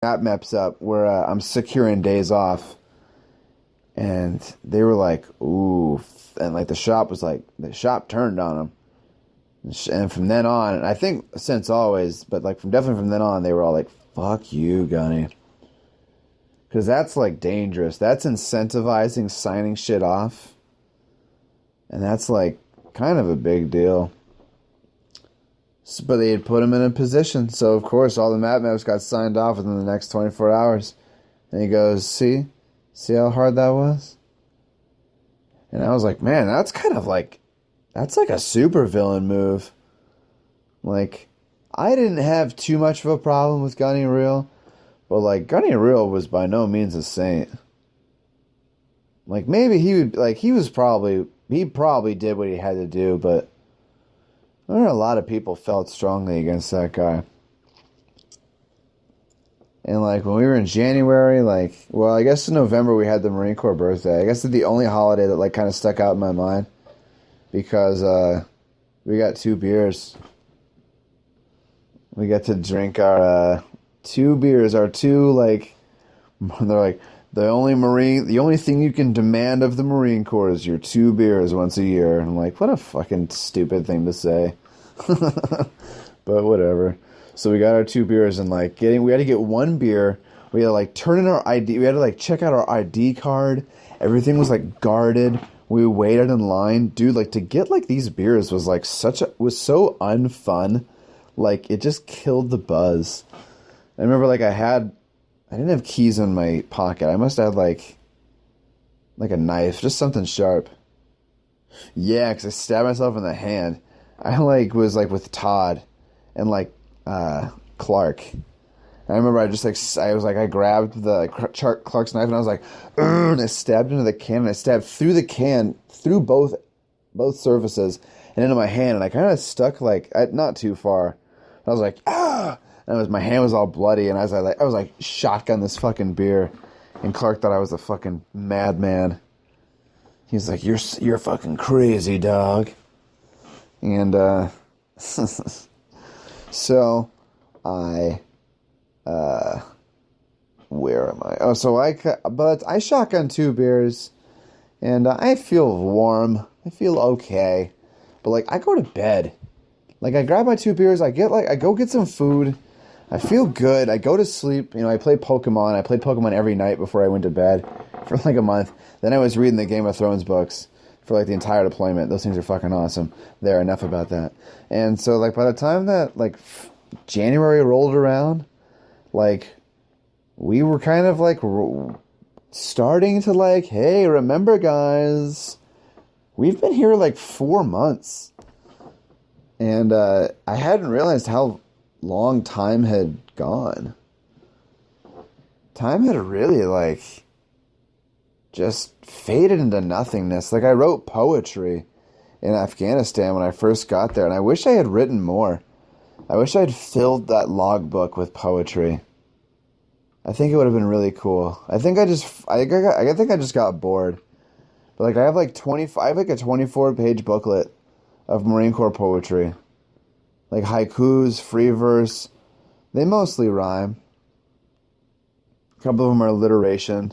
maps up where I'm securing days off, and they were like, "Ooh," and like the shop turned on them, and from then on, and I think since always, but like definitely from then on, they were all like, "Fuck you, Gunny," because that's like dangerous. That's incentivizing signing shit off, and that's like kind of a big deal. But they had put him in a position, so of course all the maps got signed off within the next 24 hours. And he goes, see how hard that was? And I was like, man, that's like a super villain move. Like, I didn't have too much of a problem with Gunny Real, but like Gunny Real was by no means a saint. Like maybe he probably did what he had to do, but I know a lot of people felt strongly against that guy. And like when we were in January, I guess in November we had the Marine Corps birthday. I guess it's the only holiday that like kind of stuck out in my mind because we got 2 beers. We got to drink our 2 beers, our 2 like they're like the only thing you can demand of the Marine Corps is your 2 beers once a year. And I'm like, what a fucking stupid thing to say. But whatever. So we got our 2 beers and we had to get 1 beer. We had to like turn in our ID. We had to like check out our ID card. Everything was like guarded. We waited in line. Dude, like to get like these beers was like was so unfun. Like it just killed the buzz. I remember like I didn't have keys in my pocket. I must have had like a knife, just something sharp. Yeah, because I stabbed myself in the hand. I was with Todd and Clark. I remember I grabbed the Clark's knife and I was like, and I stabbed into the can and I stabbed through the can, through both surfaces and into my hand, and I kind of stuck not too far. I was like, ah! And my hand was all bloody, and I was like shotgun this fucking beer, and Clark thought I was a fucking madman. He was like, you're fucking crazy, dog. And so I where am I? Oh, so I shotgun 2 beers, and I feel warm. I feel okay, but I go to bed. I grab my 2 beers. I go get some food. I feel good. I go to sleep. I play Pokemon. I played Pokemon every night before I went to bed for a month. Then I was reading the Game of Thrones books for the entire deployment. Those things are fucking awesome. There, enough about that. And so by the time that January rolled around, we were kind of starting to hey, remember guys, we've been here 4 months. And I hadn't realized how long time had gone. Time had really just faded into nothingness. I wrote poetry in Afghanistan when I first got there, and I wish I had written more. I wish I had filled that logbook with poetry. I think it would have been really cool. I think I just got bored. But I have a 24-page booklet of Marine Corps poetry. Haikus, free verse. They mostly rhyme. A couple of them are alliteration.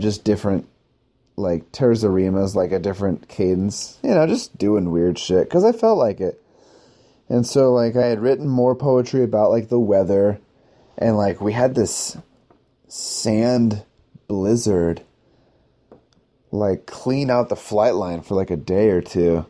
Just different, terza rimas, a different cadence. Just doing weird shit, because I felt like it. And so, I had written more poetry about, the weather, and, we had this sand blizzard, clean out the flight line for, a day or two.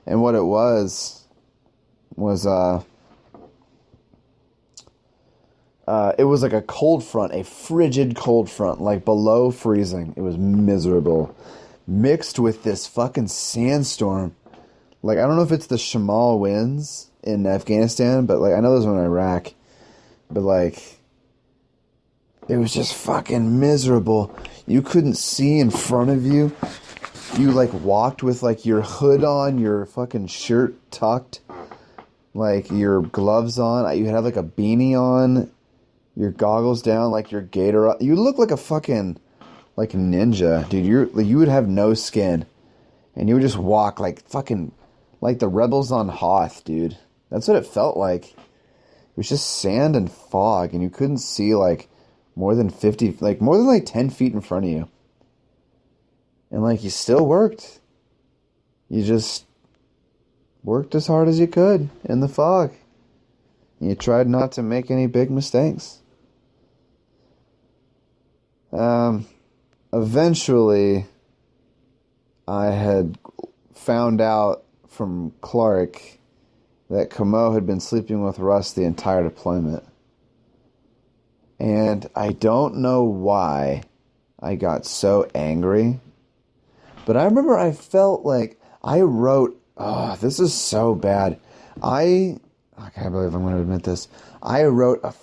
And what it was it was a cold front, a frigid cold front, below freezing. It was miserable. Mixed with this fucking sandstorm. I don't know if it's the Shamal winds in Afghanistan, but I know those are in Iraq. But it was just fucking miserable. You couldn't see in front of you. You walked with your hood on, your fucking shirt tucked, your gloves on. You had a beanie on, your goggles down, your gaiter up. You look like a fucking ninja, dude. You would have no skin, and you would just walk fucking the rebels on Hoth, dude. That's what it felt like. was just sand and fog, and you couldn't see like more than 50, like more than like 10 feet in front of you. And like you still worked. You just worked as hard as you could in the fog. And you tried not to make any big mistakes. Eventually, I had found out from Clark that Camo had been sleeping with Russ the entire deployment. And I don't know why I got so angry. But I remember I felt like I wrote, this is so bad. I can't believe I'm going to admit this. I wrote an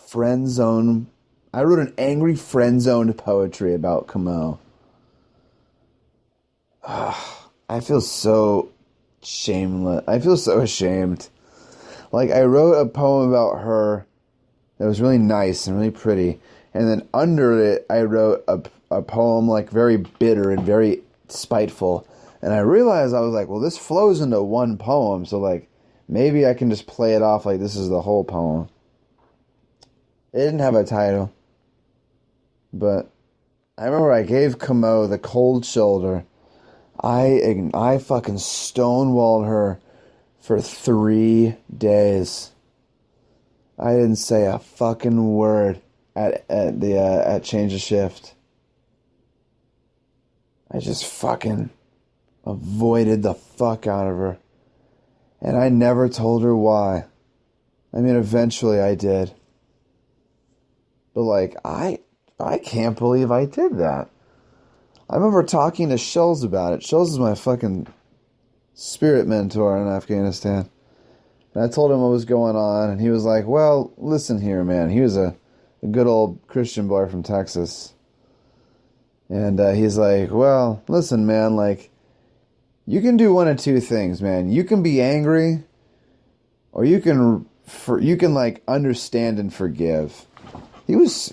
angry friend-zoned poetry about Camo. I feel so shameless. I feel so ashamed. Like, I wrote a poem about her that was really nice and really pretty. And then under it, I wrote a poem, like, very bitter and very spiteful. And I realized, I was like, well, this flows into one poem. So, like, maybe I can just play it off like this is the whole poem. It didn't have a title. But I remember I gave Camo the cold shoulder. I fucking stonewalled her for 3 days. I didn't say a fucking word at change of shift. I just fucking avoided the fuck out of her. And I never told her why. I mean, eventually I did. But like, I can't believe I did that. I remember talking to Schultz about it. Schultz is my fucking spirit mentor in Afghanistan. And I told him what was going on, and he was like, well, listen here, man. He was a good old Christian boy from Texas. And he's like, well, listen, man, like, you can do one of two things, man. You can be angry, or you can like understand and forgive. He was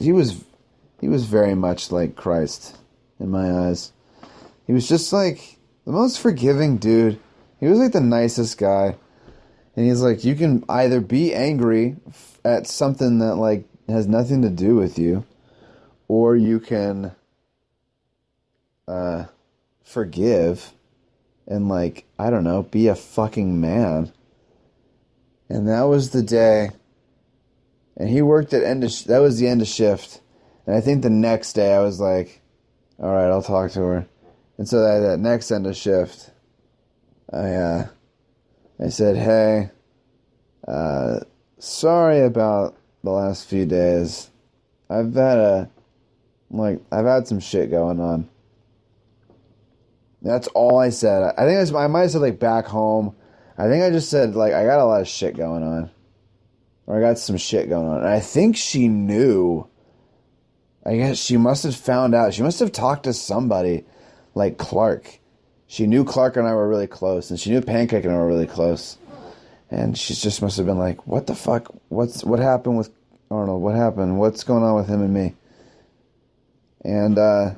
very much like Christ in my eyes. He was just like the most forgiving dude. He was like the nicest guy. And he's like, you can either be angry at something that like has nothing to do with you, or you can forgive and like, I don't know, be a fucking man. And that was the day. And he worked at that was the end of shift. And I think the next day I was like, all right, I'll talk to her. And so that next end of shift, I said, hey, sorry about the last few days. I've had some shit going on. That's all I said. I think I might have said like back home. I think I just said like I got a lot of shit going on. Or I got some shit going on. And I think she knew. I guess she must have found out. She must have talked to somebody like Clark. She knew Clark and I were really close. And she knew Pancake and I were really close. And she just must have been like, what the fuck? What happened with Arnold? What happened? What's going on with him and me? And I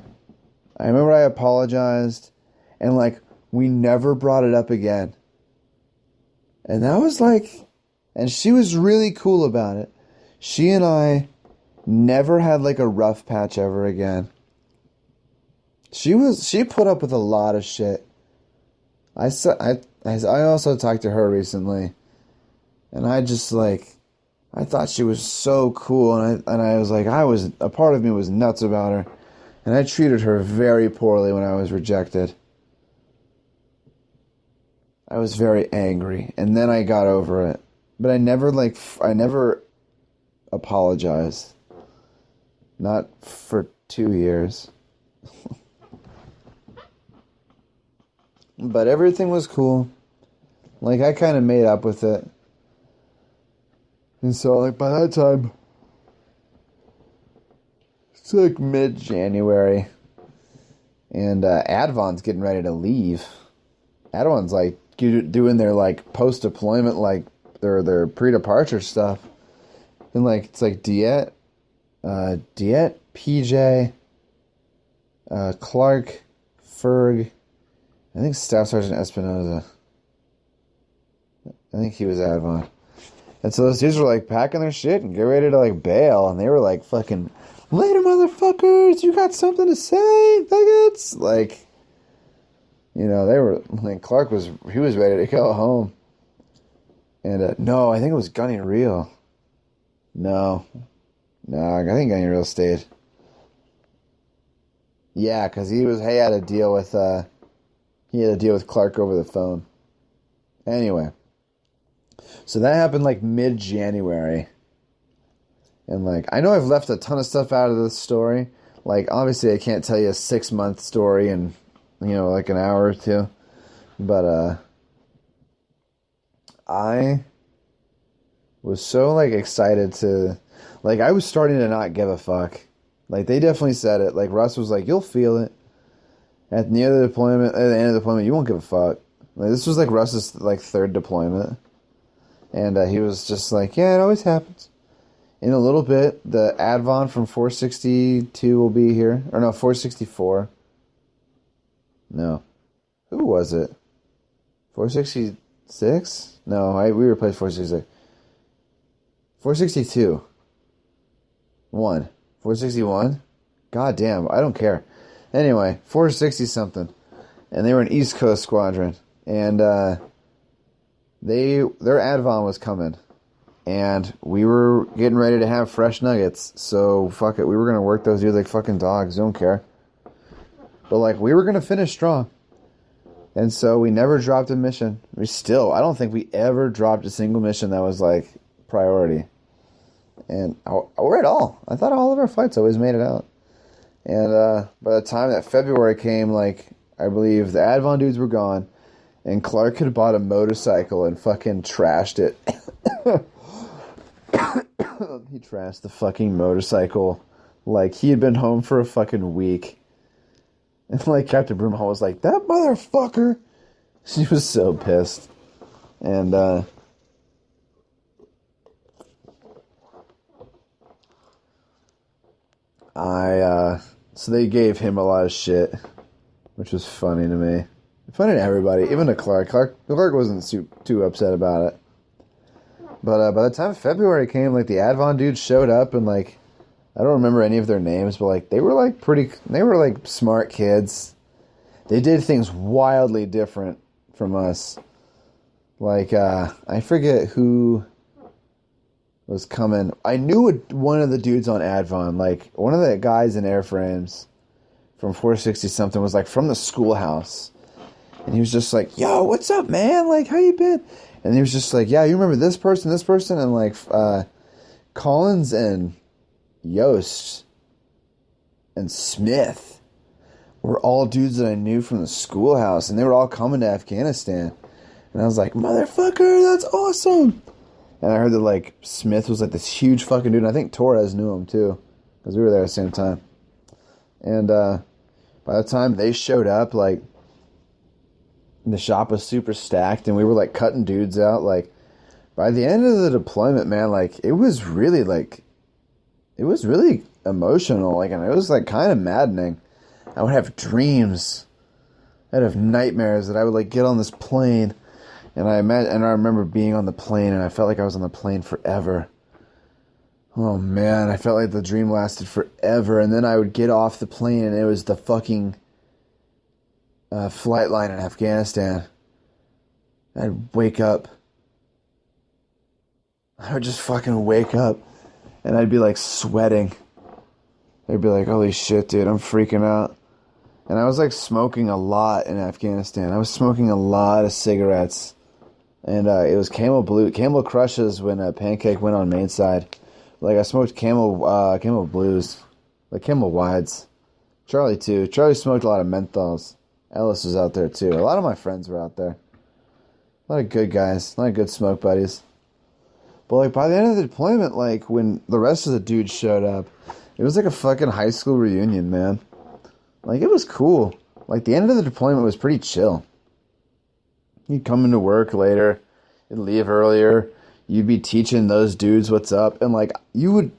remember I apologized. And like, we never brought it up again. And that was like... And she was really cool about it. She and I never had like a rough patch ever again. She put up with a lot of shit. I also talked to her recently. And I just like, I thought she was so cool. And I was like, a part of me was nuts about her. And I treated her very poorly when I was rejected. I was very angry. And then I got over it. But I never apologized. Not for 2 years. But everything was cool. Like, I kind of made up with it. And so, like, by that time, it's like mid-January. And Advon's getting ready to leave. Advon's, like, doing their, like, post-deployment, like, their pre-departure stuff. And like it's like Diet, PJ, Clark, Ferg, I think Staff Sergeant Espinoza. I think he was Advon. And so those dudes were like packing their shit and get ready to like bail, and they were like fucking, later motherfuckers, you got something to say, bigots? Like, you know, they were, like, Clark was ready to go home. And no, I think it was Gunny Real. No, I think Gunny Real stayed. Yeah, because he had a deal with Clark over the phone. Anyway, so that happened like mid-January. And like, I know I've left a ton of stuff out of this story. Like, obviously I can't tell you a 6-month story in, you know, like an hour or two. But I was so like excited to, like, I was starting to not give a fuck. Like, they definitely said it. Like, Russ was like, you'll feel it. At the end of the deployment, you won't give a fuck. Like, this was like Russ's like 3rd deployment. And he was just like, yeah, it always happens. In a little bit, the Advon from 462 will be here. Or no, 464. No. Who was it? 466? No, we replaced 466. 462. 461? God damn, I don't care. Anyway, 460 something. And they were an East Coast squadron. And their Advon was coming. And we were getting ready to have fresh nuggets. So, fuck it. We were going to work those dudes like fucking dogs. Don't care. But, like, we were going to finish strong. And so we never dropped a mission. I don't think we ever dropped a single mission that was, like, priority. And, or at all. I thought all of our flights always made it out. And by the time that February came, like, I believe the Advon dudes were gone. And Clark had bought a motorcycle and fucking trashed it. He trashed the fucking motorcycle. Like, he had been home for a fucking week. And, like, Captain Broomhall was like, that motherfucker! She was so pissed. And, so they gave him a lot of shit, which was funny to me. Funny to everybody, even to Clark. Clark wasn't too upset about it. But by the time February came, like, the Advon dudes showed up, and, like, I don't remember any of their names, but, like, they were, like, smart kids. They did things wildly different from us. Like, I forget who was coming. I knew one of the dudes on Advon, like, one of the guys in airframes from 460-something was, like, from the schoolhouse. And he was just like, yo, what's up, man? Like, how you been? And he was just like, yeah, you remember this person? And, like, Collins and Yost and Smith were all dudes that I knew from the schoolhouse. And they were all coming to Afghanistan. And I was like, motherfucker, that's awesome. And I heard that, like, Smith was, like, this huge fucking dude. And I think Torres knew him, too. Because we were there at the same time. And by the time they showed up, like, the shop was super stacked, and we were, like, cutting dudes out. Like, by the end of the deployment, man, like, it was really emotional, like, and it was, like, kind of maddening. I would have dreams. I'd have nightmares that I would, like, get on this plane, and I remember being on the plane, and I felt like I was on the plane forever. Oh, man, I felt like the dream lasted forever, and then I would get off the plane, and it was the fucking flight line in Afghanistan. I'd wake up. I would just fucking wake up, and I'd be, like, sweating. I'd be like, holy shit, dude, I'm freaking out. And I was, like, smoking a lot in Afghanistan. I was smoking a lot of cigarettes. And it was Camel Crushes when Pancake went on main side. Like, I smoked Camel Blues. Like, Camel Wides. Charlie, too. Charlie smoked a lot of menthols. Ellis was out there, too. A lot of my friends were out there. A lot of good guys. A lot of good smoke buddies. But, like, by the end of the deployment, like, when the rest of the dudes showed up, it was like a fucking high school reunion, man. Like, it was cool. Like, the end of the deployment was pretty chill. You'd come into work later. You'd leave earlier. You'd be teaching those dudes what's up. And, like, you would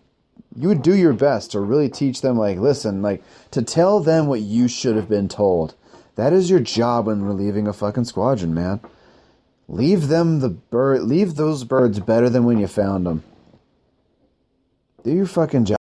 do your best to really teach them, like, listen, like, to tell them what you should have been told. That is your job when relieving a fucking squadron, man. Leave those birds better than when you found them. Do your fucking job.